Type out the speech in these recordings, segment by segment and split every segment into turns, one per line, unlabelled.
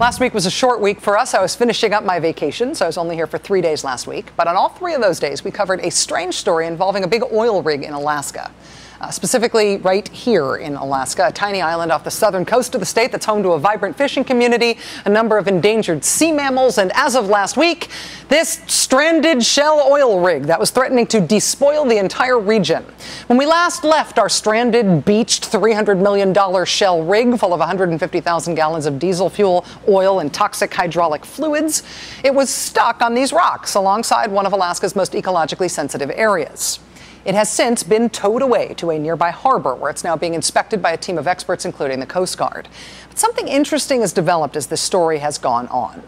Last week was a short week for us. I was finishing up my vacation, so I was only here for 3 days last week. But on all 3 of those days, we covered a strange story involving a big oil rig in Alaska. Specifically right here in Alaska, a tiny island off the southern coast of the state that's home to a vibrant fishing community, a number of endangered sea mammals, and as of last week, this stranded Shell oil rig that was threatening to despoil the entire region. When we last left our stranded, beached $300 million Shell rig full of 150,000 gallons of diesel fuel, oil, and toxic hydraulic fluids, it was stuck on these rocks alongside one of Alaska's most ecologically sensitive areas. It has since been towed away to a nearby harbor where it's now being inspected by a team of experts, including the Coast Guard. But something interesting has developed as this story has gone on.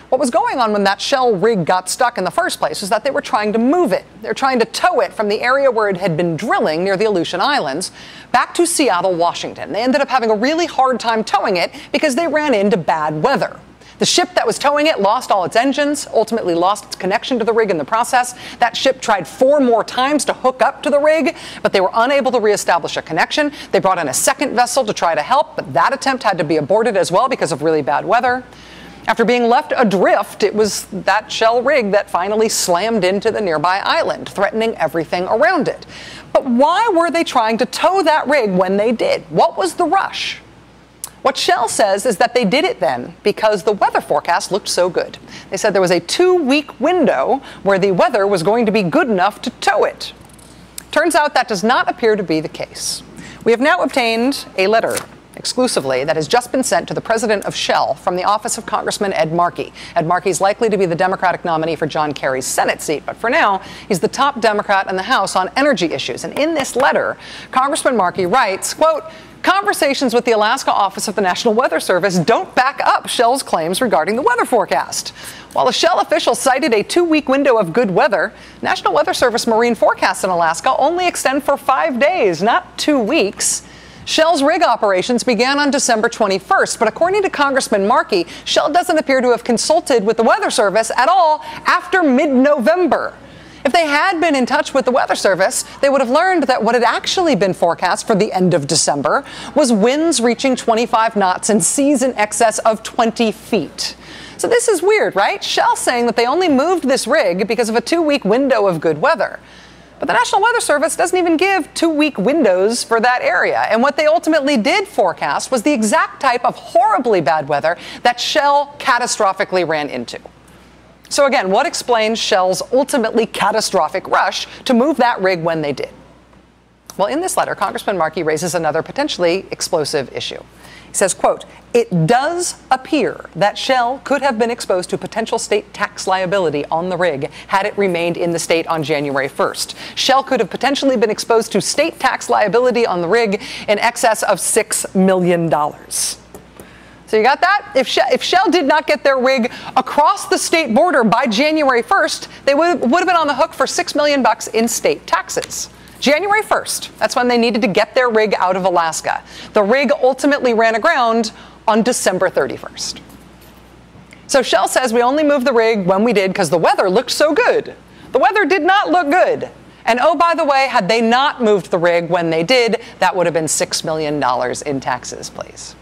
What was going on when that Shell rig got stuck in the first place was that they were trying to move it. They're trying to tow it from the area where it had been drilling near the Aleutian Islands back to Seattle, Washington. They ended up having a really hard time towing it because they ran into bad weather. The ship that was towing it lost all its engines, ultimately lost its connection to the rig in the process. That ship tried 4 more times to hook up to the rig, but they were unable to reestablish a connection. They brought in a second vessel to try to help, but that attempt had to be aborted as well because of really bad weather. After being left adrift, it was that Shell rig that finally slammed into the nearby island, threatening everything around it. But why were they trying to tow that rig when they did? What was the rush? What Shell says is that they did it then because the weather forecast looked so good. They said there was a 2-week window where the weather was going to be good enough to tow it. Turns out that does not appear to be the case. We have now obtained a letter exclusively that has just been sent to the president of Shell from the office of Congressman Ed Markey. Ed Markey is likely to be the Democratic nominee for John Kerry's Senate seat, but for now, he's the top Democrat in the House on energy issues. And in this letter, Congressman Markey writes, quote, "Conversations with the Alaska Office of the National Weather Service don't back up Shell's claims regarding the weather forecast. While a Shell official cited a 2-week window of good weather, National Weather Service marine forecasts in Alaska only extend for 5 days, not 2 weeks. Shell's rig operations began on December 21st, but according to Congressman Markey, Shell doesn't appear to have consulted with the Weather Service at all after mid-November. If they had been in touch with the Weather Service, they would have learned that what had actually been forecast for the end of December was winds reaching 25 knots and seas in excess of 20 feet. So this is weird, right? Shell saying that they only moved this rig because of a 2-week window of good weather. But the National Weather Service doesn't even give 2-week windows for that area. And what they ultimately did forecast was the exact type of horribly bad weather that Shell catastrophically ran into. So again, what explains Shell's ultimately catastrophic rush to move that rig when they did? Well, in this letter, Congressman Markey raises another potentially explosive issue. He says, quote, "It does appear that Shell could have been exposed to potential state tax liability on the rig had it remained in the state on January 1st. Shell could have potentially been exposed to state tax liability on the rig in excess of $6 million. So you got that? If Shell did not get their rig across the state border by January 1st, they would have been on the hook for $6 million in state taxes. January 1st, that's when they needed to get their rig out of Alaska. The rig ultimately ran aground on December 31st. So Shell says we only moved the rig when we did because the weather looked so good. The weather did not look good. And oh, by the way, had they not moved the rig when they did, that would have been $6 million in taxes, please.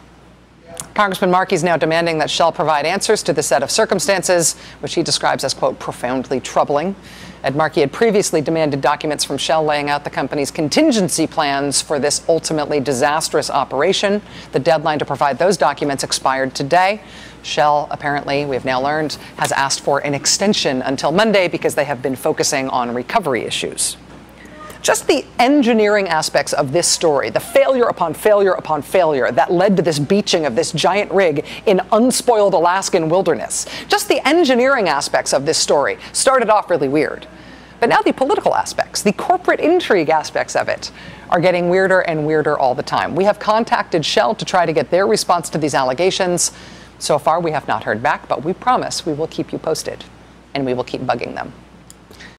Congressman Markey is now demanding that Shell provide answers to this set of circumstances, which he describes as, quote, profoundly troubling. Ed Markey had previously demanded documents from Shell laying out the company's contingency plans for this ultimately disastrous operation. The deadline to provide those documents expired today. Shell, apparently, we have now learned, has asked for an extension until Monday because they have been focusing on recovery issues. Just the engineering aspects of this story, the failure upon failure upon failure that led to this beaching of this giant rig in unspoiled Alaskan wilderness, just the engineering aspects of this story started off really weird. But now the political aspects, the corporate intrigue aspects of it, are getting weirder and weirder all the time. We have contacted Shell to try to get their response to these allegations. So far, we have not heard back, but we promise we will keep you posted, and we will keep bugging them.